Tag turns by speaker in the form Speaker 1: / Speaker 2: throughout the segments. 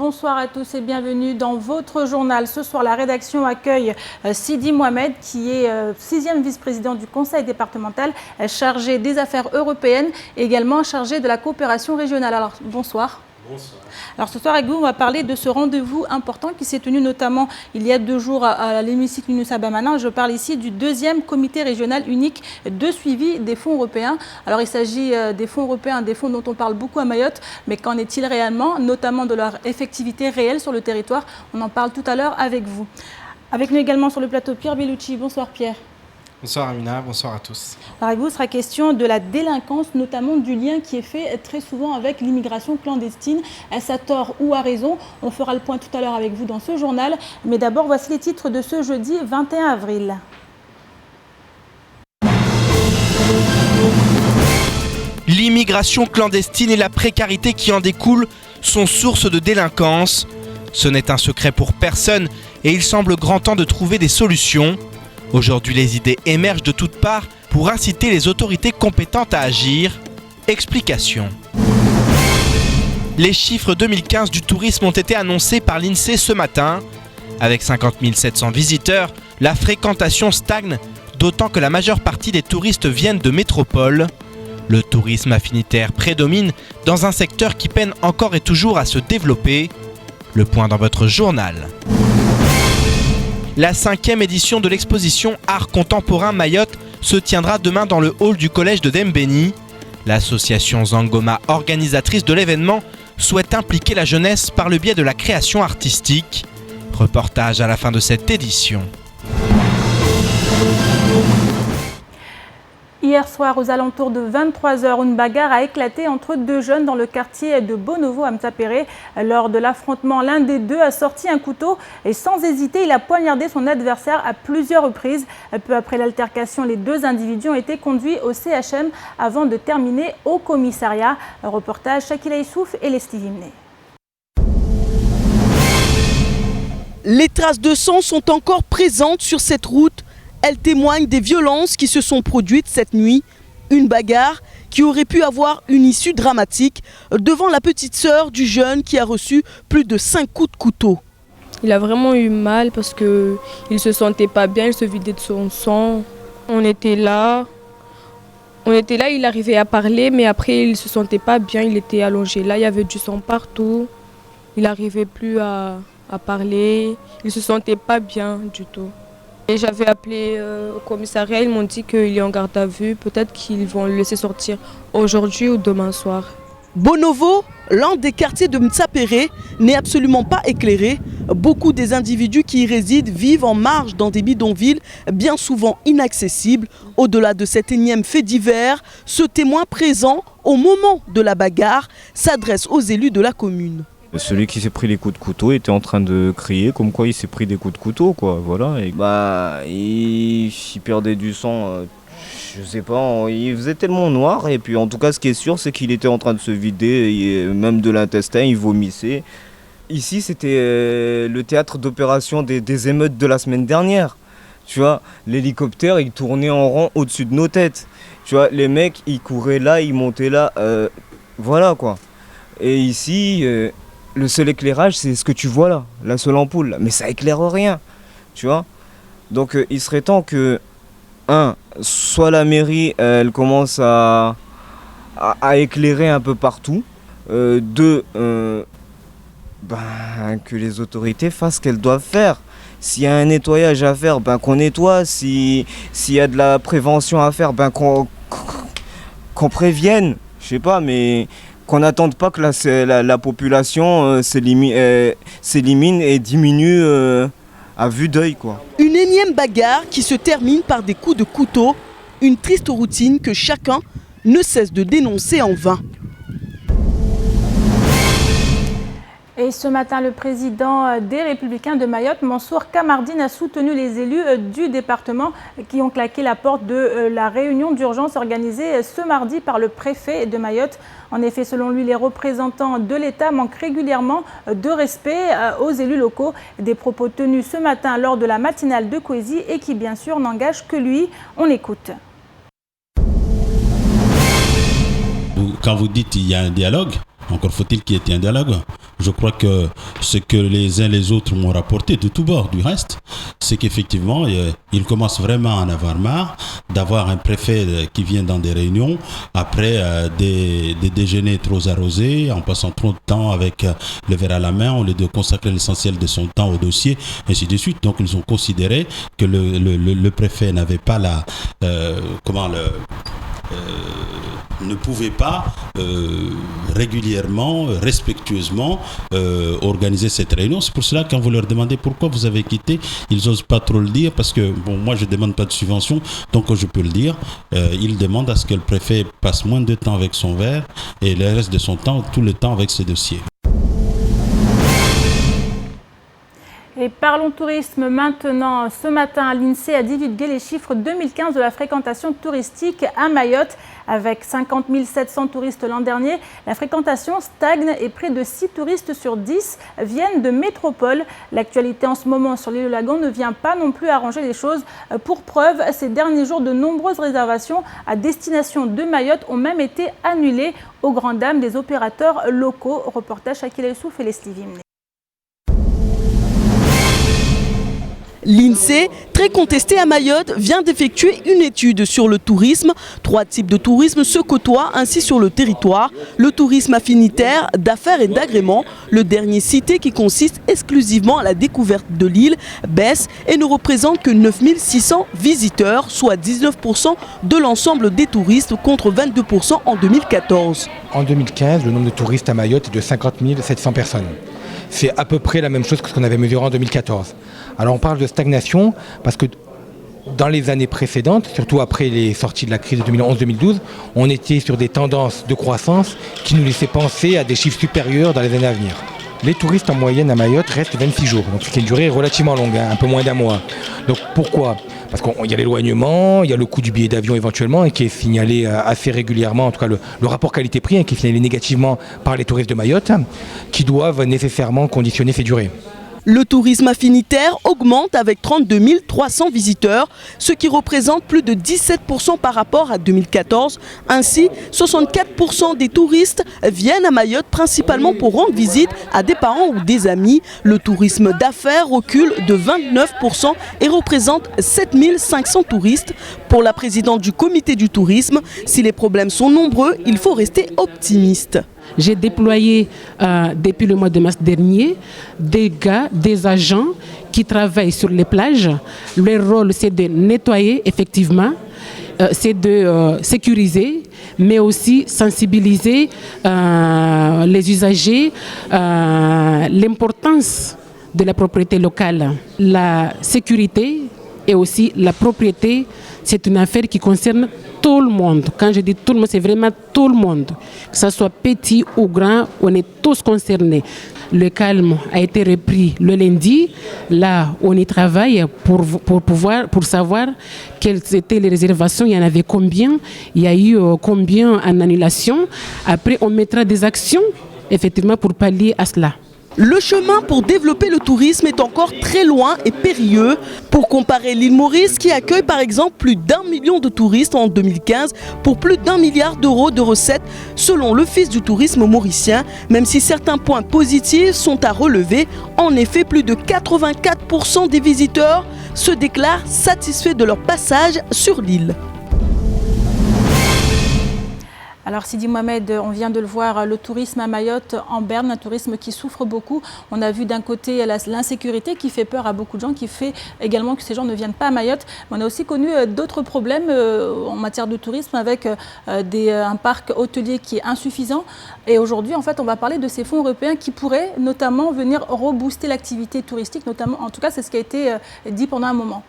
Speaker 1: Bonsoir à tous et bienvenue dans votre journal. Ce soir, la rédaction accueille Sidi Mohamed, qui est 6e vice-président du Conseil départemental, chargé des affaires européennes et également chargé de la coopération régionale. Alors, bonsoir.
Speaker 2: Bonsoir.
Speaker 1: Alors ce soir avec vous, on va parler de ce rendez-vous important qui s'est tenu notamment il y a 2 jours à l'hémicycle Younous Abamana. Je parle ici du 2e comité régional unique de suivi des fonds européens. Alors il s'agit des fonds européens, des fonds dont on parle beaucoup à Mayotte, mais qu'en est-il réellement, notamment de leur effectivité réelle sur le territoire? On en parle tout à l'heure avec vous. Avec nous également sur le plateau Pierre Bellucci. Bonsoir Pierre.
Speaker 2: Bonsoir Amina, bonsoir à tous.
Speaker 1: Alors avec vous, il sera question de la délinquance, notamment du lien qui est fait très souvent avec l'immigration clandestine. Est-ce à tort ou à raison? On fera le point tout à l'heure avec vous dans ce journal. Mais d'abord, voici les titres de ce jeudi 21 avril.
Speaker 3: L'immigration clandestine et la précarité qui en découle sont source de délinquance. Ce n'est un secret pour personne et il semble grand temps de trouver des solutions. Aujourd'hui, les idées émergent de toutes parts pour inciter les autorités compétentes à agir. Explication. Les chiffres 2015 du tourisme ont été annoncés par l'INSEE ce matin. Avec 50 700 visiteurs, la fréquentation stagne, d'autant que la majeure partie des touristes viennent de métropoles. Le tourisme affinitaire prédomine dans un secteur qui peine encore et toujours à se développer. Le point dans votre journal. La 5e édition de l'exposition Art contemporain Mayotte se tiendra demain dans le hall du collège de Dembéni. L'association Zangoma, organisatrice de l'événement, souhaite impliquer la jeunesse par le biais de la création artistique. Reportage à la fin de cette édition.
Speaker 1: Hier soir, aux alentours de 23 h, une bagarre a éclaté entre 2 jeunes dans le quartier de Bonovo à Mtsapéré. Lors de l'affrontement, l'un des deux a sorti un couteau et sans hésiter, il a poignardé son adversaire à plusieurs reprises. Peu après l'altercation, les 2 individus ont été conduits au CHM avant de terminer au commissariat. Reportage Shakila Issouf et Leslie Vimné.
Speaker 4: Les traces de sang sont encore présentes sur cette route. Elles témoignent des violences qui se sont produites cette nuit. Une bagarre qui aurait pu avoir une issue dramatique devant la petite sœur du jeune qui a reçu plus de 5 coups de couteau.
Speaker 5: Il a vraiment eu mal parce qu'il ne se sentait pas bien, il se vidait de son sang. On était là, il arrivait à parler, mais après il ne se sentait pas bien, il était allongé là, il y avait du sang partout. Il n'arrivait plus à parler, il ne se sentait pas bien du tout. Et j'avais appelé au commissariat, ils m'ont dit qu'il est en garde à vue, peut-être qu'ils vont le laisser sortir aujourd'hui ou demain soir.
Speaker 4: Bonovo, l'un des quartiers de Mtsapéré, n'est absolument pas éclairé. Beaucoup des individus qui y résident vivent en marge dans des bidonvilles bien souvent inaccessibles. Au-delà de cet énième fait divers, ce témoin présent au moment de la bagarre s'adresse aux élus de la commune.
Speaker 6: Celui qui s'est pris les coups de couteau était en train de crier comme quoi il s'est pris des coups de couteau, quoi, voilà. Et il perdait du sang, je sais pas, il faisait tellement noir. Et puis en tout cas ce qui est sûr c'est qu'il était en train de se vider, et même de l'intestin, il vomissait. Ici c'était le théâtre d'opération des émeutes de la semaine dernière. Tu vois, l'hélicoptère il tournait en rond au-dessus de nos têtes. Tu vois, les mecs ils couraient là, ils montaient là, voilà quoi. Et ici... le seul éclairage, c'est ce que tu vois là, la seule ampoule. Mais ça éclaire rien, tu vois. Donc il serait temps que, soit la mairie, elle commence à éclairer un peu partout. 2, que les autorités fassent ce qu'elles doivent faire. S'il y a un nettoyage à faire, qu'on nettoie. S'il y a de la prévention à faire, qu'on prévienne. Je sais pas, mais... qu'on n'attende pas que la population s'élimine et diminue à vue d'œil, quoi.
Speaker 4: Une énième bagarre qui se termine par des coups de couteau, une triste routine que chacun ne cesse de dénoncer en vain.
Speaker 1: Et ce matin, le président des Républicains de Mayotte, Mansour Kamardine, a soutenu les élus du département qui ont claqué la porte de la réunion d'urgence organisée ce mardi par le préfet de Mayotte. En effet, selon lui, les représentants de l'État manquent régulièrement de respect aux élus locaux. Des propos tenus ce matin lors de la matinale de Kouézi et qui, bien sûr, n'engagent que lui. On écoute.
Speaker 7: Quand vous dites qu'il y a un dialogue, encore faut-il qu'il y ait un dialogue. Je crois que ce que les uns les autres m'ont rapporté de tous bords du reste, c'est qu'effectivement, ils commencent vraiment à en avoir marre d'avoir un préfet qui vient dans des réunions après des déjeuners trop arrosés, en passant trop de temps avec le verre à la main, au lieu de consacrer l'essentiel de son temps au dossier, ainsi de suite. Donc ils ont considéré que le préfet n'avait pas ne pouvait pas régulièrement, respectueusement organiser cette réunion. C'est pour cela que quand vous leur demandez pourquoi vous avez quitté, ils n'osent pas trop le dire parce que moi je ne demande pas de subvention, donc je peux le dire. Ils demandent à ce que le préfet passe moins de temps avec son verre et le reste de son temps, tout le temps avec ses dossiers.
Speaker 1: Et parlons tourisme maintenant. Ce matin, l'INSEE a divulgué les chiffres 2015 de la fréquentation touristique à Mayotte. Avec 50 700 touristes l'an dernier, la fréquentation stagne et près de 6 touristes sur 10 viennent de métropole. L'actualité en ce moment sur l'île de Lagon ne vient pas non plus arranger les choses. Pour preuve, ces derniers jours, de nombreuses réservations à destination de Mayotte ont même été annulées aux grandes dames des opérateurs locaux. Reportage Shakila Youssouf et Leslie Vimne.
Speaker 4: L'INSEE, très contesté à Mayotte, vient d'effectuer une étude sur le tourisme. 3 types de tourisme se côtoient ainsi sur le territoire. Le tourisme affinitaire, d'affaires et d'agrément, le dernier cité qui consiste exclusivement à la découverte de l'île, baisse et ne représente que 9 600 visiteurs, soit 19% de l'ensemble des touristes contre 22% en 2014.
Speaker 8: En 2015, le nombre de touristes à Mayotte est de 50 700 personnes. C'est à peu près la même chose que ce qu'on avait mesuré en 2014. Alors on parle de stagnation parce que dans les années précédentes, surtout après les sorties de la crise de 2011-2012, on était sur des tendances de croissance qui nous laissaient penser à des chiffres supérieurs dans les années à venir. Les touristes en moyenne à Mayotte restent 26 jours, donc c'est une durée relativement longue, un peu moins d'un mois. Donc pourquoi ? Parce qu'il y a l'éloignement, il y a le coût du billet d'avion éventuellement et qui est signalé assez régulièrement, en tout cas le rapport qualité-prix qui est signalé négativement par les touristes de Mayotte, qui doivent nécessairement conditionner ces durées.
Speaker 4: Le tourisme affinitaire augmente avec 32 300 visiteurs, ce qui représente plus de 17% par rapport à 2014. Ainsi, 64% des touristes viennent à Mayotte principalement pour rendre visite à des parents ou des amis. Le tourisme d'affaires recule de 29% et représente 7 500 touristes. Pour la présidente du comité du tourisme, si les problèmes sont nombreux, il faut rester optimiste.
Speaker 9: J'ai déployé depuis le mois de mars dernier des agents qui travaillent sur les plages. Leur rôle, c'est de nettoyer effectivement, c'est de sécuriser, mais aussi sensibiliser les usagers l'importance de la propriété locale. La sécurité et aussi la propriété, c'est une affaire qui concerne tout le monde. Quand je dis tout le monde, c'est vraiment tout le monde. Que ce soit petit ou grand, on est tous concernés. Le calme a été repris le lundi. Là, on y travaille pour savoir quelles étaient les réservations. Il y en avait combien. Il y a eu combien en annulation. Après, on mettra des actions, effectivement, pour pallier à cela.
Speaker 4: Le chemin pour développer le tourisme est encore très loin et périlleux. Pour comparer l'île Maurice, qui accueille par exemple plus d'1 million de touristes en 2015 pour plus d'1 milliard d'euros de recettes, selon l'Office du tourisme mauricien, même si certains points positifs sont à relever. En effet, plus de 84% des visiteurs se déclarent satisfaits de leur passage sur l'île.
Speaker 1: Alors Sidi Mohamed, on vient de le voir, le tourisme à Mayotte en berne, un tourisme qui souffre beaucoup. On a vu d'un côté l'insécurité qui fait peur à beaucoup de gens, qui fait également que ces gens ne viennent pas à Mayotte. Mais on a aussi connu d'autres problèmes en matière de tourisme avec un parc hôtelier qui est insuffisant. Et aujourd'hui, en fait, on va parler de ces fonds européens qui pourraient notamment venir rebooster l'activité touristique, notamment, en tout cas, c'est ce qui a été dit pendant un moment.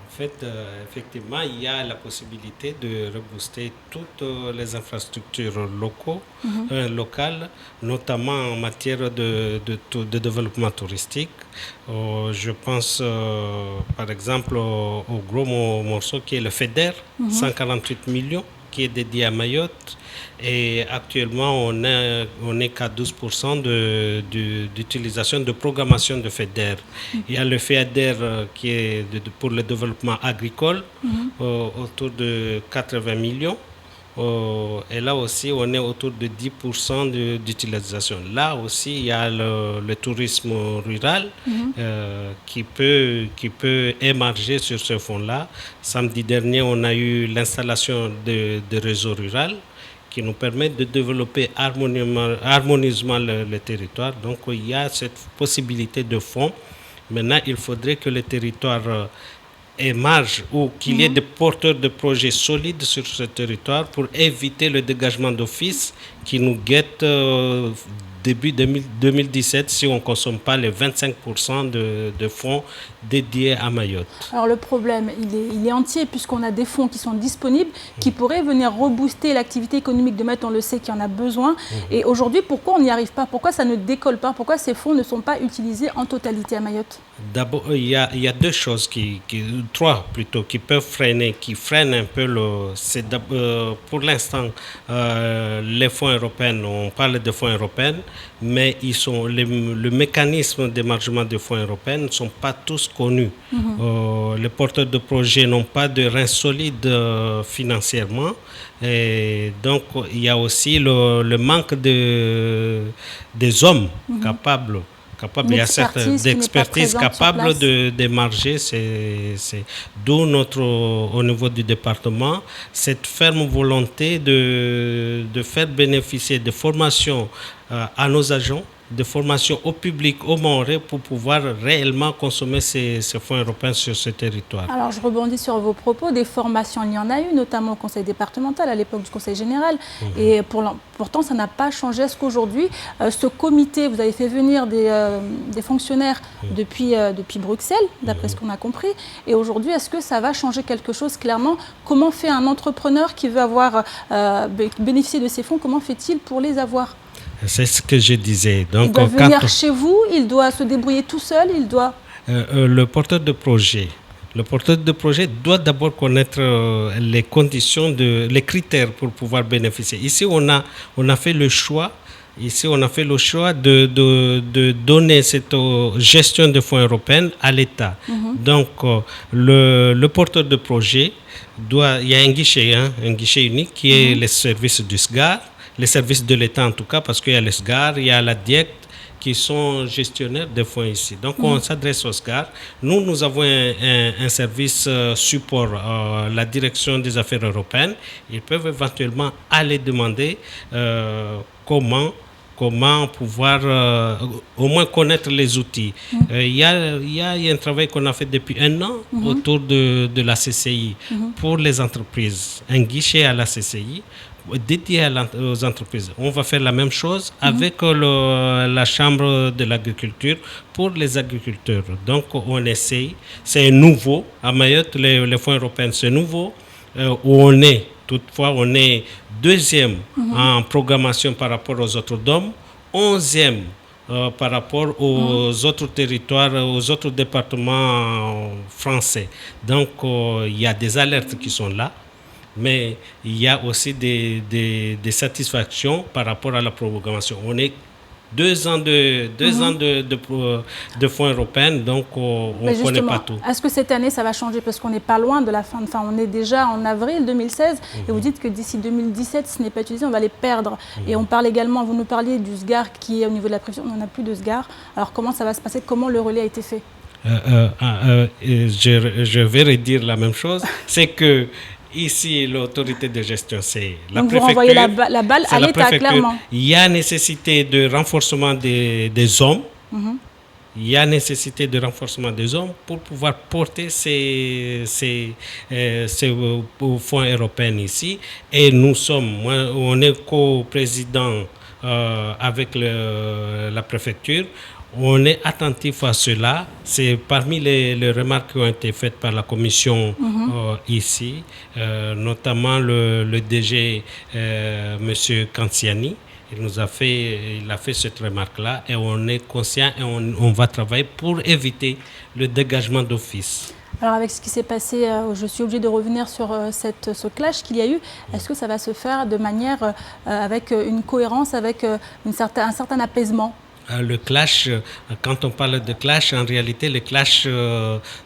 Speaker 2: En fait, effectivement, il y a la possibilité de rebooster toutes les infrastructures locales, notamment en matière de développement touristique. Je pense par exemple au gros morceau qui est le FEDER, 148 millions, qui est dédié à Mayotte. Et actuellement, on n'est qu'à 12% d'utilisation de programmation de FEDER. Il y a le FEDER qui est pour le développement agricole, autour de 80 millions. Et là aussi, on est autour de 10% d'utilisation. Là aussi, il y a le tourisme rural qui peut émerger sur ce fonds-là. Samedi dernier, on a eu l'installation de réseaux ruraux qui nous permet de développer harmonieusement le territoire. Donc, il y a cette possibilité de fonds. Maintenant, il faudrait que le territoire émerge ou qu'il y ait des porteurs de projets solides sur ce territoire pour éviter le dégagement d'office qui nous guette début 2017 si on ne consomme pas les 25% de fonds dédiés à Mayotte.
Speaker 1: Alors le problème, il est entier puisqu'on a des fonds qui sont disponibles, qui pourraient venir rebooster l'activité économique de Mayotte, on le sait qu'il y en a besoin. Et aujourd'hui, pourquoi on n'y arrive pas? Pourquoi ça ne décolle pas? Pourquoi ces fonds ne sont pas utilisés en totalité à Mayotte?
Speaker 2: D'abord, il y a deux choses, trois plutôt, qui peuvent freiner, qui freinent un peu pour l'instant, les fonds européens, on parle de fonds européens, mais le mécanisme d'émargement des fonds européens ne sont pas tous connus. Les porteurs de projets n'ont pas de reins solides financièrement. Et donc, il y a aussi le manque des hommes capables. Il y a certaines d'expertise capables d'émarger. C'est d'où au niveau du département, cette ferme volonté de faire bénéficier de formations à nos agents, de formation au public, au Mahorais, pour pouvoir réellement consommer ces fonds européens sur ce territoire.
Speaker 1: Alors, je rebondis sur vos propos. Des formations, il y en a eu, notamment au conseil départemental, à l'époque du conseil général. Et pourtant, ça n'a pas changé. Est-ce qu'aujourd'hui, ce comité, vous avez fait venir des fonctionnaires depuis Bruxelles, d'après ce qu'on a compris. Et aujourd'hui, est-ce que ça va changer quelque chose clairement? Comment fait un entrepreneur qui veut bénéficier de ces fonds? Comment fait-il pour les avoir?
Speaker 2: C'est ce que je disais. Donc,
Speaker 1: il doit venir chez vous, il doit se débrouiller tout seul,
Speaker 2: le porteur de projet doit d'abord connaître les conditions, les critères pour pouvoir bénéficier. Ici, on a fait le choix. De donner cette gestion de fonds européens à l'État. Donc, le porteur de projet il y a un guichet unique qui est le service du SGAR, les services de l'État en tout cas, parce qu'il y a le SGAR, il y a la DIECT qui sont gestionnaires des fonds ici. Donc on s'adresse au SGAR. Nous avons un service support, la direction des affaires européennes. Ils peuvent éventuellement aller demander comment pouvoir au moins connaître les outils. Il y a un travail qu'on a fait depuis 1 an autour de la CCI pour les entreprises, un guichet à la CCI dédié aux entreprises. On va faire la même chose avec la Chambre de l'agriculture pour les agriculteurs. Donc on essaye, c'est nouveau, à Mayotte les fonds européens c'est nouveau, Toutefois, on est 2e en programmation par rapport aux autres DOM, 11e par rapport aux autres territoires, aux autres départements français. Donc, il y a des alertes qui sont là, mais il y a aussi des satisfactions par rapport à la programmation. On est 2 ans de fonds européens, donc on ne connaît pas tout.
Speaker 1: Est-ce que cette année, ça va changer? Parce qu'on n'est pas loin de la fin. On est déjà en avril 2016 et vous dites que d'ici 2017, ce n'est pas utilisé, on va les perdre. Et on parle également, vous nous parliez du SGAR qui est au niveau de la prévision, on n'en a plus de SGAR. Alors comment ça va se passer? Comment le relais a été fait?
Speaker 2: Je vais redire la même chose. C'est que ici, l'autorité de gestion, c'est la préfecture.
Speaker 1: Vous renvoyez la balle à l'État, clairement.
Speaker 2: Il y a nécessité de renforcement des hommes. Il y a nécessité de renforcement des hommes pour pouvoir porter ces fonds européens ici. Et on est co-président avec la préfecture. On est attentif à cela. C'est parmi les remarques qui ont été faites par la commission ici, notamment le DG, M. Kansiani. Il a fait cette remarque-là et on est conscient et on va travailler pour éviter le dégagement d'office.
Speaker 1: Alors avec ce qui s'est passé, je suis obligée de revenir sur ce clash qu'il y a eu. Est-ce que ça va se faire de manière avec une cohérence, avec un certain apaisement?
Speaker 2: Le clash, quand on parle de clash, en réalité, le clash,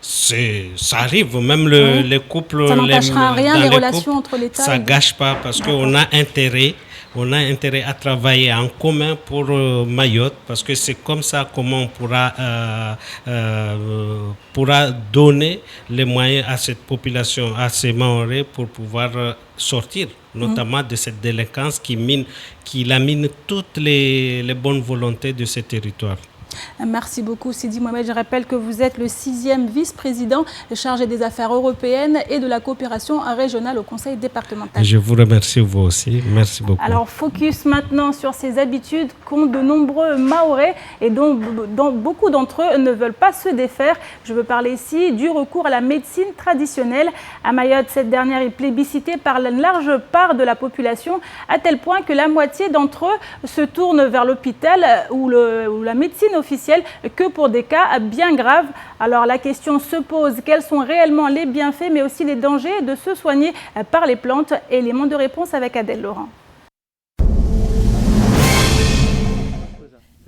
Speaker 2: ça arrive. Même les couples,
Speaker 1: ça n'empêchera rien, les relations
Speaker 2: couples,
Speaker 1: entre l'État.
Speaker 2: Ça ne gâche pas parce qu'on a intérêt. On a intérêt à travailler en commun pour Mayotte parce que c'est comme ça comment on pourra donner les moyens à cette population, à ces Mahorais pour pouvoir sortir, notamment de cette délinquance qui lamine toutes les bonnes volontés de ce territoire.
Speaker 1: Merci beaucoup Sidi Mohamed. Je rappelle que vous êtes le 6e vice-président chargé des affaires européennes et de la coopération régionale au Conseil départemental.
Speaker 2: Je vous remercie vous aussi. Merci beaucoup.
Speaker 1: Alors focus maintenant sur ces habitudes qu'ont de nombreux Mahorais et dont beaucoup d'entre eux ne veulent pas se défaire. Je veux parler ici du recours à la médecine traditionnelle. À Mayotte, cette dernière est plébiscitée par une large part de la population, à tel point que la moitié d'entre eux se tournent vers l'hôpital ou la médecine officielle que pour des cas bien graves. Alors la question se pose, quels sont réellement les bienfaits mais aussi les dangers de se soigner par les plantes? Élément de réponse avec Adèle Laurent.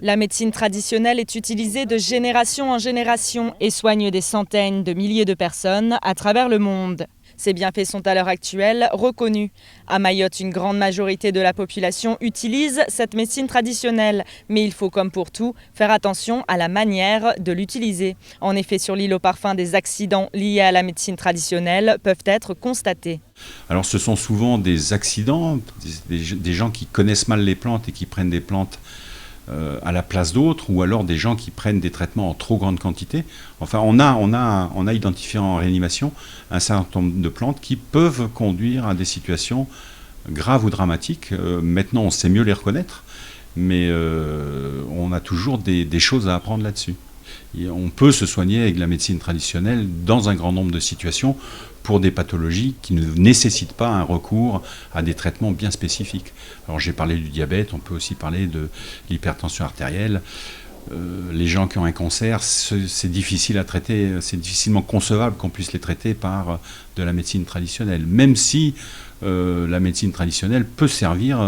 Speaker 10: La médecine traditionnelle est utilisée de génération en génération et soigne des centaines de milliers de personnes à travers le monde. Ces bienfaits sont à l'heure actuelle reconnus. À Mayotte, une grande majorité de la population utilise cette médecine traditionnelle. Mais il faut, comme pour tout, faire attention à la manière de l'utiliser. En effet, sur l'île aux Parfums, des accidents liés à la médecine traditionnelle peuvent être constatés.
Speaker 11: Alors ce sont souvent des accidents, des gens qui connaissent mal les plantes et qui prennent des plantes à la place d'autres, ou alors des gens qui prennent des traitements en trop grande quantité. Enfin, on a identifié en réanimation un certain nombre de plantes qui peuvent conduire à des situations graves ou dramatiques. Maintenant, on sait mieux les reconnaître, mais on a toujours des choses à apprendre là-dessus. Et on peut se soigner avec la médecine traditionnelle dans un grand nombre de situations pour des pathologies qui ne nécessitent pas un recours à des traitements bien spécifiques. Alors j'ai parlé du diabète, on peut aussi parler de l'hypertension artérielle. Les gens qui ont un cancer, c'est difficile à traiter, c'est difficilement concevable qu'on puisse les traiter par de la médecine traditionnelle, même si la médecine traditionnelle peut servir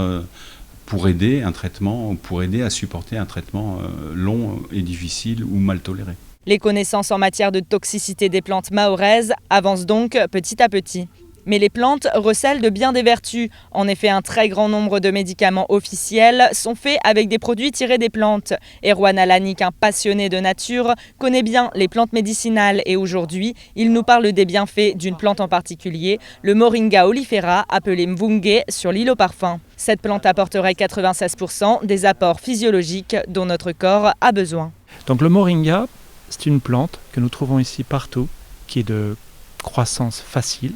Speaker 11: pour aider un traitement, pour aider à supporter un traitement long et difficile ou mal toléré.
Speaker 10: Les connaissances en matière de toxicité des plantes mahoraises avancent donc petit à petit. Mais les plantes recèlent de bien des vertus. En effet, un très grand nombre de médicaments officiels sont faits avec des produits tirés des plantes. Erwan Alanik, un passionné de nature, connaît bien les plantes médicinales et aujourd'hui, il nous parle des bienfaits d'une plante en particulier, le Moringa oleifera, appelé Mvungue, sur l'île aux Parfums. Cette plante apporterait 96% des apports physiologiques dont notre corps a besoin.
Speaker 12: Donc le Moringa, c'est une plante que nous trouvons ici partout, qui est de croissance facile,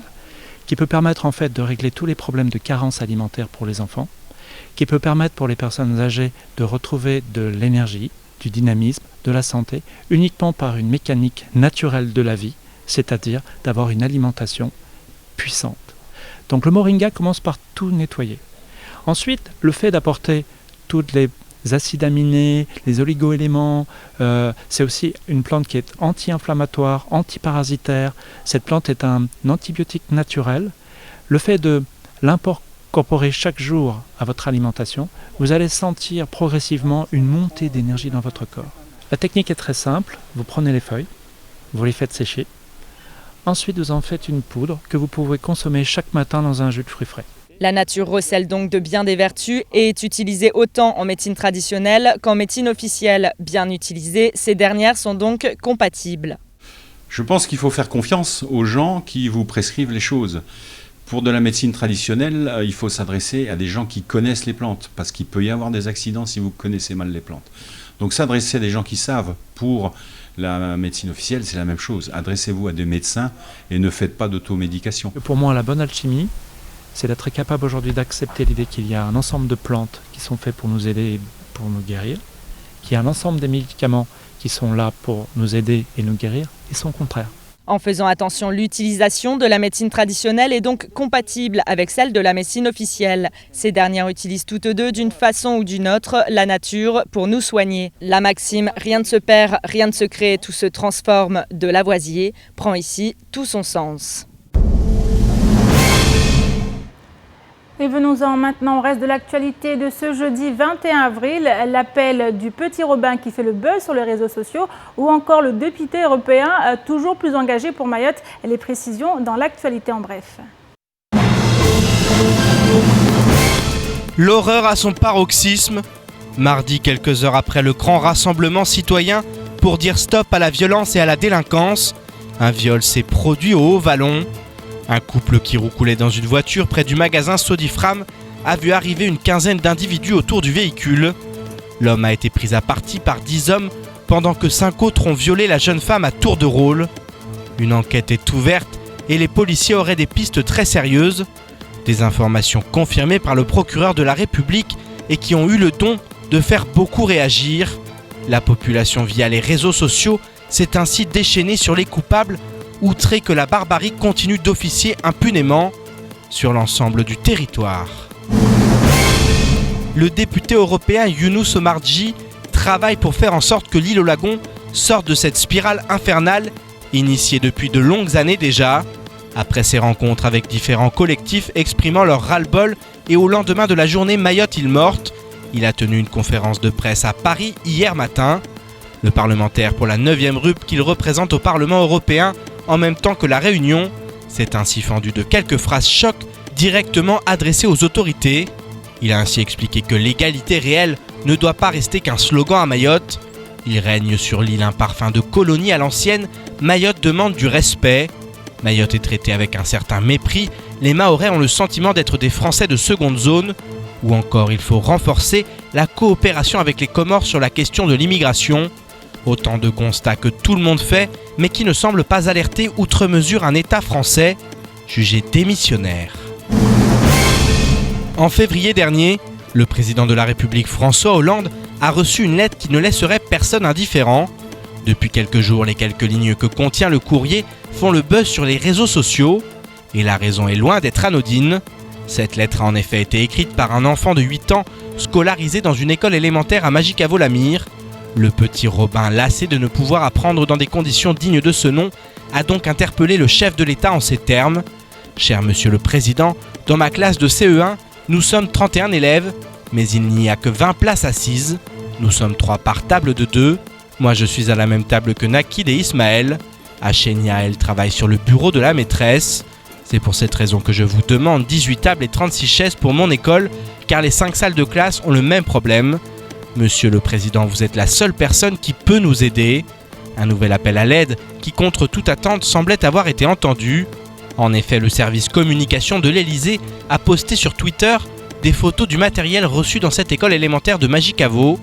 Speaker 12: qui peut permettre en fait de régler tous les problèmes de carence alimentaire pour les enfants, qui peut permettre pour les personnes âgées de retrouver de l'énergie, du dynamisme, de la santé, uniquement par une mécanique naturelle de la vie, c'est-à-dire d'avoir une alimentation puissante. Donc le Moringa commence par tout nettoyer. Ensuite, le fait d'apporter toutes les acides aminés, les oligo-éléments, c'est aussi une plante qui est anti-inflammatoire, antiparasitaire. Cette plante est un antibiotique naturel. Le fait de l'incorporer chaque jour à votre alimentation, vous allez sentir progressivement une montée d'énergie dans votre corps. La technique est très simple, vous prenez les feuilles, vous les faites sécher. Ensuite, vous en faites une poudre que vous pouvez consommer chaque matin dans un jus de fruits frais.
Speaker 10: La nature recèle donc de bien des vertus et est utilisée autant en médecine traditionnelle qu'en médecine officielle. Bien utilisées, ces dernières sont donc compatibles.
Speaker 11: Je pense qu'il faut faire confiance aux gens qui vous prescrivent les choses. Pour de la médecine traditionnelle, il faut s'adresser à des gens qui connaissent les plantes, parce qu'il peut y avoir des accidents si vous connaissez mal les plantes. Donc s'adresser à des gens qui savent. Pour la médecine officielle, c'est la même chose. Adressez-vous à des médecins et ne faites pas d'automédication.
Speaker 12: Pour moi, la bonne alchimie, c'est d'être capable aujourd'hui d'accepter l'idée qu'il y a un ensemble de plantes qui sont faites pour nous aider et pour nous guérir, qu'il y a un ensemble de médicaments qui sont là pour nous aider et nous guérir, et son contraire.
Speaker 10: En faisant attention, l'utilisation de la médecine traditionnelle est donc compatible avec celle de la médecine officielle. Ces dernières utilisent toutes deux d'une façon ou d'une autre la nature pour nous soigner. La maxime « rien ne se perd, rien ne se crée, tout se transforme » de Lavoisier prend ici tout son sens.
Speaker 1: Et venons-en maintenant au reste de l'actualité de ce jeudi 21 avril, l'appel du petit Robin qui fait le buzz sur les réseaux sociaux ou encore le député européen toujours plus engagé pour Mayotte. Les précisions dans l'actualité en bref.
Speaker 3: L'horreur à son paroxysme. Mardi, quelques heures après le grand rassemblement citoyen pour dire stop à la violence et à la délinquance, un viol s'est produit au Haut-Vallon. Un couple qui roucoulait dans une voiture près du magasin Sodifram a vu arriver une quinzaine d'individus autour du véhicule. L'homme a été pris à partie par 10 hommes pendant que 5 autres ont violé la jeune femme à tour de rôle. Une enquête est ouverte et les policiers auraient des pistes très sérieuses. Des informations confirmées par le procureur de la République et qui ont eu le don de faire beaucoup réagir. La population via les réseaux sociaux s'est ainsi déchaînée sur les coupables, outrés que la barbarie continue d'officier impunément sur l'ensemble du territoire. Le député européen Younous Omarjee travaille pour faire en sorte que l'île aux lagons sorte de cette spirale infernale initiée depuis de longues années déjà. Après ses rencontres avec différents collectifs exprimant leur ras-le-bol et au lendemain de la journée Mayotte-Île Morte, il a tenu une conférence de presse à Paris hier matin. Le parlementaire pour la 9e RUP qu'il représente au Parlement européen en même temps que la Réunion s'est ainsi fendu de quelques phrases chocs directement adressées aux autorités. Il a ainsi expliqué que l'égalité réelle ne doit pas rester qu'un slogan à Mayotte. Il règne sur l'île un parfum de colonie à l'ancienne. Mayotte demande du respect. Mayotte est traitée avec un certain mépris. Les Mahorais ont le sentiment d'être des Français de seconde zone. Ou encore, il faut renforcer la coopération avec les Comores sur la question de l'immigration. Autant de constats que tout le monde fait, mais qui ne semblent pas alerter outre mesure un État français jugé démissionnaire. En février dernier, le président de la République François Hollande a reçu une lettre qui ne laisserait personne indifférent. Depuis quelques jours, les quelques lignes que contient le courrier font le buzz sur les réseaux sociaux. Et la raison est loin d'être anodine. Cette lettre a en effet été écrite par un enfant de 8 ans scolarisé dans une école élémentaire à Majicavo-la-Mire. Le petit Robin, lassé de ne pouvoir apprendre dans des conditions dignes de ce nom, a donc interpellé le chef de l'État en ces termes. « Cher Monsieur le Président, dans ma classe de CE1, nous sommes 31 élèves, mais il n'y a que 20 places assises. Nous sommes 3 par table de 2. Moi je suis à la même table que Nakid et Ismaël. Achenia, elle travaille sur le bureau de la maîtresse. C'est pour cette raison que je vous demande 18 tables et 36 chaises pour mon école, car les 5 salles de classe ont le même problème. Monsieur le Président, vous êtes la seule personne qui peut nous aider. » Un nouvel appel à l'aide qui, contre toute attente, semblait avoir été entendu. En effet, le service communication de l'Élysée a posté sur Twitter des photos du matériel reçu dans cette école élémentaire de Majicavo.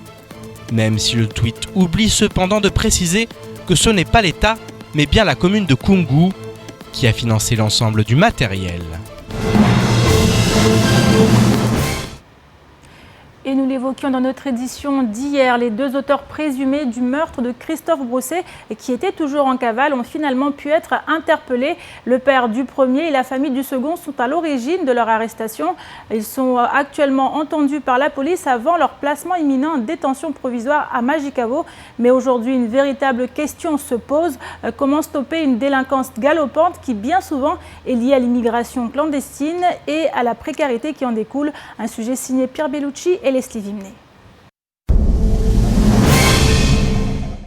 Speaker 3: Même si le tweet oublie cependant de préciser que ce n'est pas l'État, mais bien la commune de Koungou qui a financé l'ensemble du matériel.
Speaker 1: Et nous l'évoquions dans notre édition d'hier, les 2 auteurs présumés du meurtre de Christophe Brousset, qui étaient toujours en cavale, ont finalement pu être interpellés. Le père du premier et la famille du second sont à l'origine de leur arrestation. Ils sont actuellement entendus par la police avant leur placement imminent en détention provisoire à Majicavo. Mais aujourd'hui, une véritable question se pose. Comment stopper une délinquance galopante qui bien souvent est liée à l'immigration clandestine et à la précarité qui en découle? Un sujet signé Pierre Bellucci et Leslie Vimné.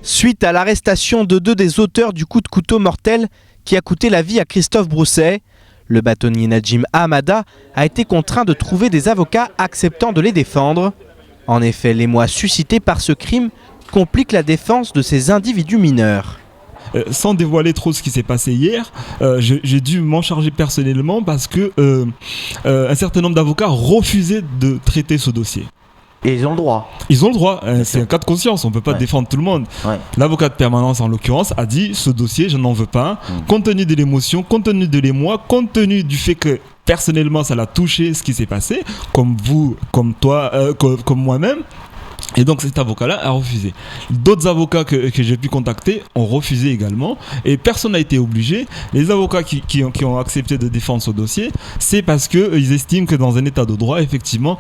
Speaker 3: Suite à l'arrestation de 2 des auteurs du coup de couteau mortel qui a coûté la vie à Christophe Brousset, le bâtonnier Najim Ahmada a été contraint de trouver des avocats acceptant de les défendre. En effet, l'émoi suscité par ce crime complique la défense de ces individus mineurs.
Speaker 13: Sans dévoiler trop ce qui s'est passé hier, j'ai dû m'en charger personnellement parce que un certain nombre d'avocats refusaient de traiter ce dossier.
Speaker 14: Et ils ont le droit.
Speaker 13: Ils ont le droit, c'est un cas de conscience, on ne peut pas défendre tout le monde. L'avocat de permanence en l'occurrence a dit ce dossier je n'en veux pas, compte tenu de l'émotion, compte tenu de l'émoi, compte tenu du fait que personnellement ça l'a touché ce qui s'est passé, comme vous, comme toi, comme moi-même. Et donc cet avocat-là a refusé. D'autres avocats que j'ai pu contacter ont refusé également. Et personne n'a été obligé. Les avocats qui ont accepté de défendre ce dossier, c'est parce qu'ils estiment que dans un état de droit, effectivement,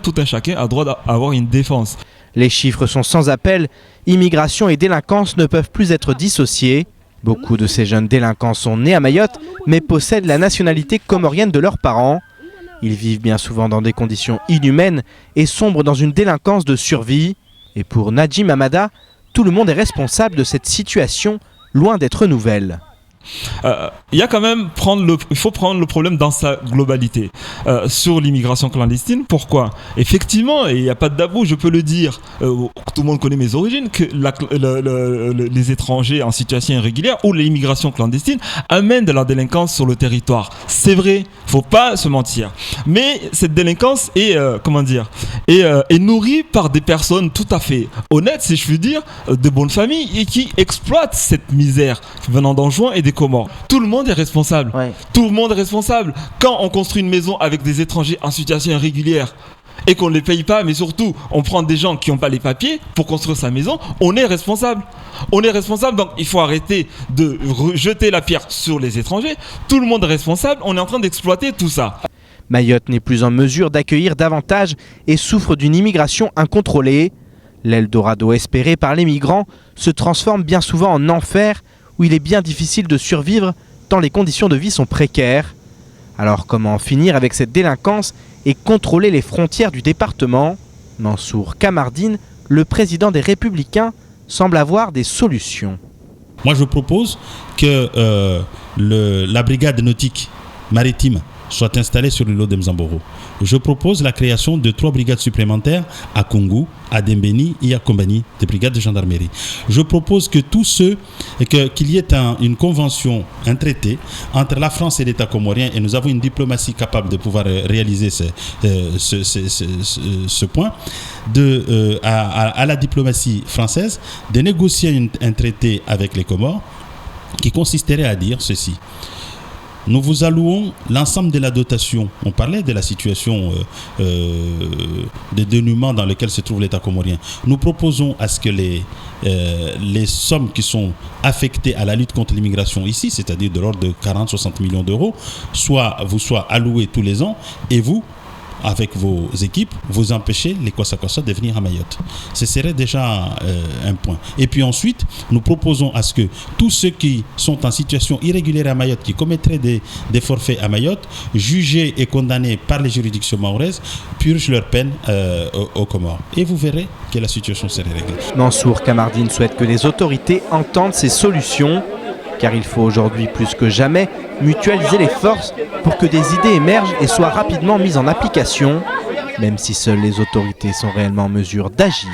Speaker 13: tout un chacun a droit d'avoir une défense.
Speaker 3: Les chiffres sont sans appel. Immigration et délinquance ne peuvent plus être dissociés. Beaucoup de ces jeunes délinquants sont nés à Mayotte, mais possèdent la nationalité comorienne de leurs parents. Ils vivent bien souvent dans des conditions inhumaines et sombrent dans une délinquance de survie. Et pour Najim Amada, tout le monde est responsable de cette situation loin d'être nouvelle.
Speaker 13: Il y a quand même il faut prendre le problème dans sa globalité. Sur l'immigration clandestine, pourquoi ? Effectivement, et il n'y a pas de dabou, je peux le dire, tout le monde connaît mes origines, que les étrangers en situation irrégulière ou l'immigration clandestine amènent de la délinquance sur le territoire. C'est vrai, faut pas se mentir. Mais cette délinquance est nourrie par des personnes tout à fait honnêtes, si je puis dire, de bonne famille, et qui exploitent cette misère venant d'Anjouan et des Comores. Tout le monde est responsable. Ouais. Tout le monde est responsable. Quand on construit une maison avec des étrangers en situation irrégulière et qu'on ne les paye pas, mais surtout on prend des gens qui n'ont pas les papiers pour construire sa maison, on est responsable. On est responsable, donc il faut arrêter de jeter la pierre sur les étrangers. Tout le monde est responsable, on est en train d'exploiter tout ça.
Speaker 3: Mayotte n'est plus en mesure d'accueillir davantage et souffre d'une immigration incontrôlée. L'Eldorado espéré par les migrants se transforme bien souvent en enfer où il est bien difficile de survivre tant les conditions de vie sont précaires. Alors comment en finir avec cette délinquance et contrôler les frontières du département ? Mansour Kamardine, le président des Républicains, semble avoir des solutions.
Speaker 7: Moi je propose que la brigade nautique maritime soit installée sur l'îlot de Mzamboro. Je propose la création de 3 brigades supplémentaires à Kungu, à Dembeni et à Kombani, des brigades de gendarmerie. Je propose que qu'il y ait une convention, un traité entre la France et l'État comorien, et nous avons une diplomatie capable de pouvoir réaliser ce point, à la diplomatie française, de négocier un traité avec les Comores qui consisterait à dire ceci. Nous vous allouons l'ensemble de la dotation. On parlait de la situation de dénuement dans laquelle se trouve l'État comorien. Nous proposons à ce que les sommes qui sont affectées à la lutte contre l'immigration ici, c'est-à-dire de l'ordre de 40-60 millions d'euros, vous soient allouées tous les ans, et vous, avec vos équipes, vous empêchez les Kwassa de venir à Mayotte. Ce serait déjà un point. Et puis ensuite, nous proposons à ce que tous ceux qui sont en situation irrégulière à Mayotte, qui commettraient des forfaits à Mayotte, jugés et condamnés par les juridictions mahoraises, purgent leur peine aux Comores. Et vous verrez que la situation serait réglée.
Speaker 3: Mansour Kamardine souhaite que les autorités entendent ces solutions, car il faut aujourd'hui plus que jamais mutualiser les forces pour que des idées émergent et soient rapidement mises en application, même si seules les autorités sont réellement en mesure d'agir.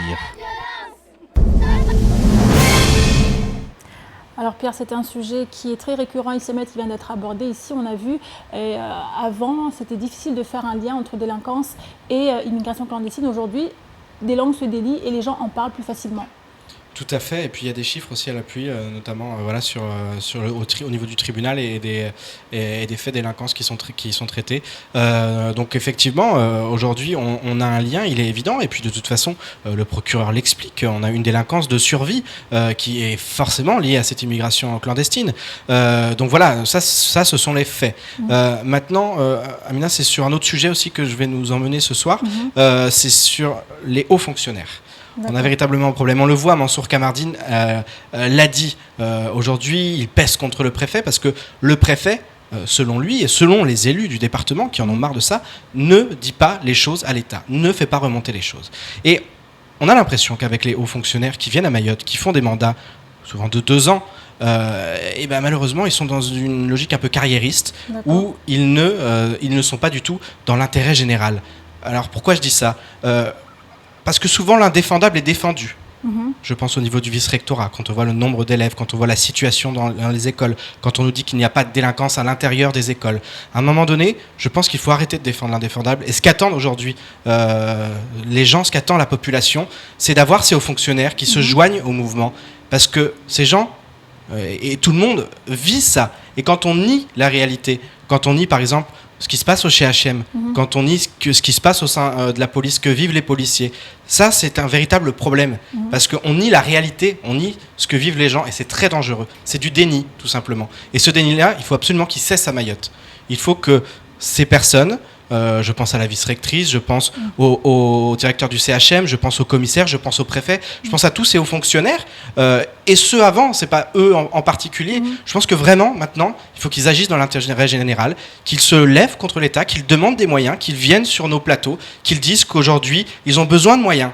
Speaker 1: Alors Pierre, c'est un sujet qui est très récurrent ici, qui vient d'être abordé ici. On a vu, avant, c'était difficile de faire un lien entre délinquance et immigration clandestine. Aujourd'hui, des langues se délient et les gens en parlent plus facilement.
Speaker 14: Tout à fait, et puis il y a des chiffres aussi à l'appui, notamment au niveau du tribunal et des faits de délinquance qui sont traités. Donc effectivement, aujourd'hui, on a un lien, il est évident, et puis de toute façon, le procureur l'explique, on a une délinquance de survie qui est forcément liée à cette immigration clandestine. Donc voilà, ça ce sont les faits. Maintenant, Amina, c'est sur un autre sujet aussi que je vais nous emmener ce soir, c'est sur les hauts fonctionnaires. D'accord. On a véritablement un problème. On le voit, Mansour Kamardine l'a dit. Aujourd'hui, il pèse contre le préfet parce que le préfet, selon lui et selon les élus du département qui en ont marre de ça, ne dit pas les choses à l'État, ne fait pas remonter les choses. Et on a l'impression qu'avec les hauts fonctionnaires qui viennent à Mayotte, qui font des mandats souvent de 2 ans, et ben malheureusement, ils sont dans une logique un peu carriériste où ils ne sont pas du tout dans l'intérêt général. Alors pourquoi je dis ça ? Parce que souvent l'indéfendable est défendu. Je pense au niveau du vice-rectorat, quand on voit le nombre d'élèves, quand on voit la situation dans les écoles, quand on nous dit qu'il n'y a pas de délinquance à l'intérieur des écoles. À un moment donné, je pense qu'il faut arrêter de défendre l'indéfendable. Et ce qu'attendent aujourd'hui les gens, ce qu'attend la population, c'est d'avoir ces hauts fonctionnaires qui se joignent au mouvement. Parce que ces gens, et tout le monde, vit ça. Et quand on nie la réalité, quand on nie par exemple ce qui se passe au CHM, quand on nie ce qui se passe au sein de la police, que vivent les policiers. Ça, c'est un véritable problème, parce qu'on nie la réalité, on nie ce que vivent les gens, et c'est très dangereux. C'est du déni, tout simplement. Et ce déni-là, il faut absolument qu'il cesse à Mayotte. Il faut que ces personnes je pense à la vice-rectrice, je pense au directeur du CHM, je pense au commissaire, je pense au préfet, je pense à tous ces hauts fonctionnaires, et ceux avant, c'est pas eux en particulier. Je pense que vraiment, maintenant, il faut qu'ils agissent dans l'intérêt général, qu'ils se lèvent contre l'État, qu'ils demandent des moyens, qu'ils viennent sur nos plateaux, qu'ils disent qu'aujourd'hui, ils ont besoin de moyens.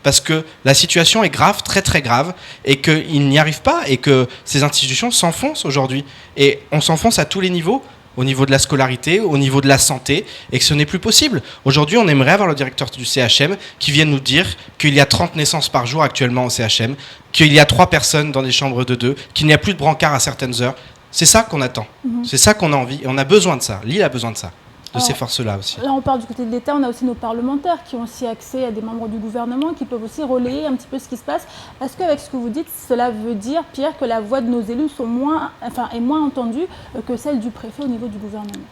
Speaker 14: Parce que la situation est grave, très très grave, et qu'ils n'y arrivent pas, et que ces institutions s'enfoncent aujourd'hui. Et on s'enfonce à tous les niveaux, au niveau de la scolarité, au niveau de la santé, et que ce n'est plus possible. Aujourd'hui, on aimerait avoir le directeur du CHM qui vienne nous dire qu'il y a 30 naissances par jour actuellement au CHM, qu'il y a 3 personnes dans des chambres de 2, qu'il n'y a plus de brancard à certaines heures. C'est ça qu'on attend, c'est ça qu'on a envie, et on a besoin de ça. Lille a besoin de ça. De ces forces-là aussi.
Speaker 1: Là, on parle du côté de l'État, on a aussi nos parlementaires qui ont aussi accès à des membres du gouvernement qui peuvent aussi relayer un petit peu ce qui se passe. Est-ce qu'avec ce que vous dites, cela veut dire, Pierre, que la voix de nos élus est moins entendue que celle du préfet au niveau du gouvernement ?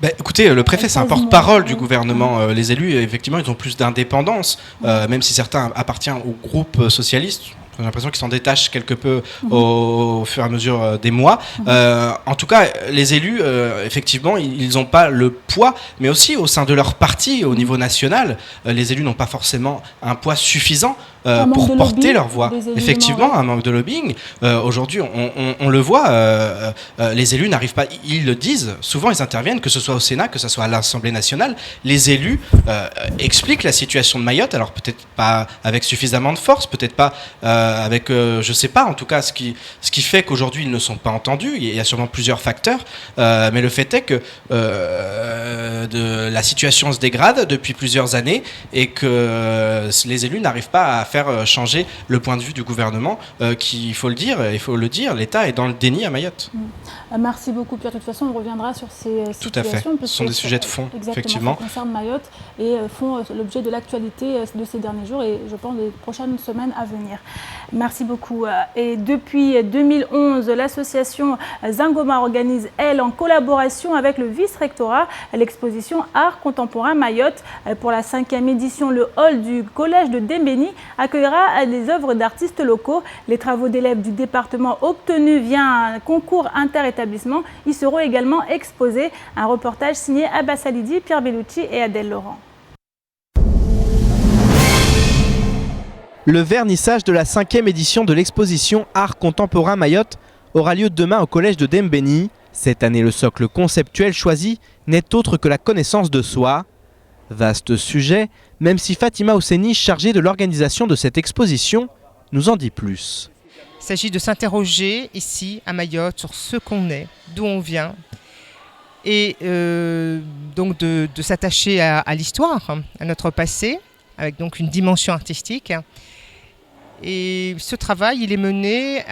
Speaker 14: Écoutez, le préfet, c'est un porte-parole du gouvernement. Les élus, effectivement, ils ont plus d'indépendance, même si certains appartiennent au groupe socialiste. J'ai l'impression qu'ils s'en détachent quelque peu au fur et à mesure des mois. En tout cas, les élus, effectivement, ils n'ont pas le poids, mais aussi au sein de leur parti, au niveau national, les élus n'ont pas forcément un poids suffisant pour porter leur voix. Effectivement, un manque de lobbying. Aujourd'hui, on le voit, les élus n'arrivent pas, ils le disent, souvent ils interviennent, que ce soit au Sénat, que ce soit à l'Assemblée nationale. Les élus expliquent la situation de Mayotte, alors peut-être pas avec suffisamment de force, peut-être pas avec, je sais pas, en tout cas, ce qui fait qu'aujourd'hui ils ne sont pas entendus. Il y a sûrement plusieurs facteurs, mais le fait est que la situation se dégrade depuis plusieurs années et que les élus n'arrivent pas à faire changer le point de vue du gouvernement, il faut le dire, l'État est dans le déni à Mayotte.
Speaker 1: Merci beaucoup, Pierre. De toute façon, on reviendra sur ces situations.
Speaker 14: Tout à fait. Ce sont des sujets de fond, effectivement.
Speaker 1: Ça concerne Mayotte et font l'objet de l'actualité de ces derniers jours et je pense des prochaines semaines à venir. Merci beaucoup. Et depuis 2011, l'association Zingoma organise, elle, en collaboration avec le vice-rectorat, l'exposition Art contemporain Mayotte. Pour la 5e édition, le hall du collège de Dembéni accueillera des œuvres d'artistes locaux. Les travaux d'élèves du département obtenus via un concours inter-établissement y seront également exposés. Un reportage signé Abbas Salidi, Pierre Bellucci et Adèle Laurent.
Speaker 3: Le vernissage de la 5e édition de l'exposition Art contemporain Mayotte aura lieu demain au collège de Dembéni. Cette année, le socle conceptuel choisi n'est autre que la connaissance de soi. Vaste sujet, même si Fatima Ousseni, chargée de l'organisation de cette exposition, nous en dit plus.
Speaker 15: Il s'agit de s'interroger ici à Mayotte sur ce qu'on est, d'où on vient, et donc de s'attacher à l'histoire, à notre passé, avec donc une dimension artistique. Et ce travail, il est mené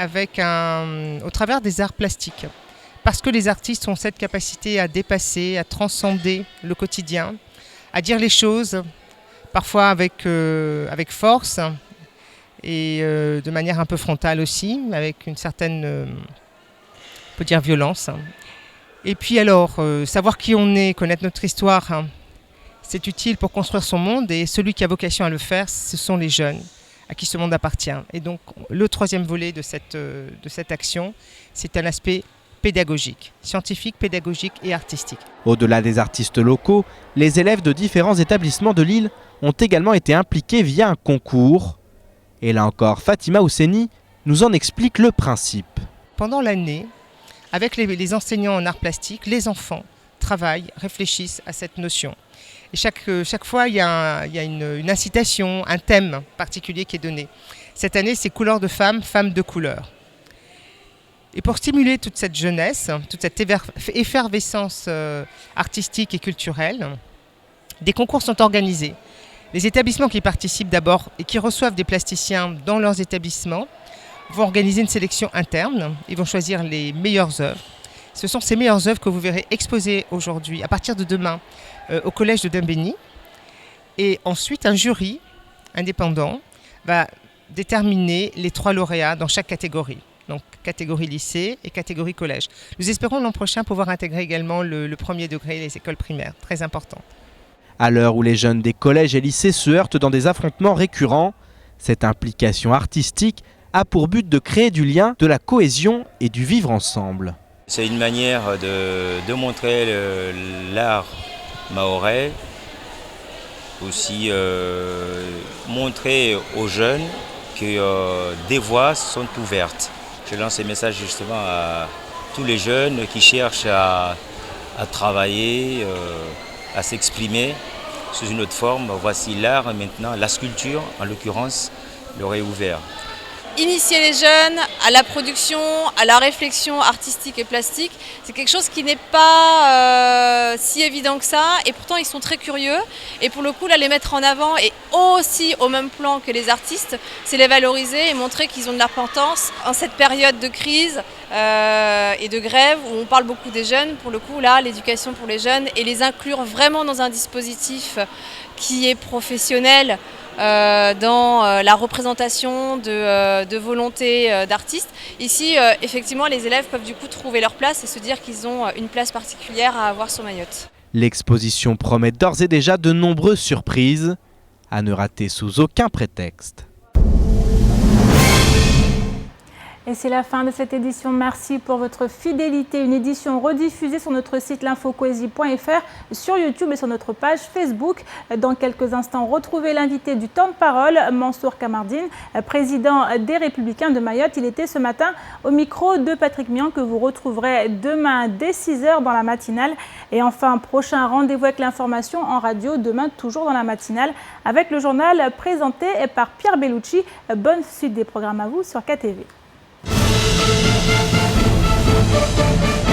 Speaker 15: au travers des arts plastiques. Parce que les artistes ont cette capacité à dépasser, à transcender le quotidien, à dire les choses, parfois avec force et de manière un peu frontale aussi, avec une certaine, on peut dire, violence. Et puis alors, savoir qui on est, connaître notre histoire, c'est utile pour construire son monde et celui qui a vocation à le faire, ce sont les jeunes à qui ce monde appartient. Et donc le 3e volet de cette action, c'est un aspect pédagogique, scientifique, pédagogique et artistique.
Speaker 3: Au-delà des artistes locaux, les élèves de différents établissements de Lille ont également été impliqués via un concours. Et là encore, Fatima Ousseni nous en explique le principe.
Speaker 15: Pendant l'année, avec les enseignants en arts plastiques, les enfants travaillent, réfléchissent à cette notion. Et chaque fois, il y a une incitation, un thème particulier qui est donné. Cette année, c'est couleurs de femmes, femmes de couleur. Et pour stimuler toute cette jeunesse, toute cette effervescence artistique et culturelle, des concours sont organisés. Les établissements qui participent d'abord et qui reçoivent des plasticiens dans leurs établissements vont organiser une sélection interne. Ils vont choisir les meilleures œuvres. Ce sont ces meilleures œuvres que vous verrez exposées aujourd'hui, à partir de demain, au collège de Dembéni. Et ensuite, un jury indépendant va déterminer les 3 lauréats dans chaque catégorie. Donc catégorie lycée et catégorie collège. Nous espérons l'an prochain pouvoir intégrer également le 1er degré et les écoles primaires, très important.
Speaker 3: À l'heure où les jeunes des collèges et lycées se heurtent dans des affrontements récurrents, cette implication artistique a pour but de créer du lien, de la cohésion et du vivre ensemble.
Speaker 16: C'est une manière de montrer l'art mahorais. Aussi montrer aux jeunes que des voies sont ouvertes. Je lance un message justement à tous les jeunes qui cherchent à travailler, à s'exprimer sous une autre forme. Voici l'art maintenant, la sculpture en l'occurrence, leur est ouvert.
Speaker 17: Initier les jeunes à la production, à la réflexion artistique et plastique, c'est quelque chose qui n'est pas si évident que ça, et pourtant ils sont très curieux. Et pour le coup, là, les mettre en avant et aussi au même plan que les artistes, c'est les valoriser et montrer qu'ils ont de l'importance en cette période de crise et de grève où on parle beaucoup des jeunes. Pour le coup, là, l'éducation pour les jeunes et les inclure vraiment dans un dispositif qui est professionnel. Dans la représentation de volonté d'artistes. Ici, effectivement, les élèves peuvent du coup trouver leur place et se dire qu'ils ont une place particulière à avoir sur Mayotte.
Speaker 3: L'exposition promet d'ores et déjà de nombreuses surprises, à ne rater sous aucun prétexte.
Speaker 1: Et c'est la fin de cette édition. Merci pour votre fidélité. Une édition rediffusée sur notre site l'infocoésie.fr, sur YouTube et sur notre page Facebook. Dans quelques instants, retrouvez l'invité du temps de parole, Mansour Kamardine, président des Républicains de Mayotte. Il était ce matin au micro de Patrick Mian, que vous retrouverez demain dès 6h dans la matinale. Et enfin, prochain rendez-vous avec l'information en radio, demain toujours dans la matinale, avec le journal présenté par Pierre Bellucci. Bonne suite des programmes à vous sur KTV. Thank you.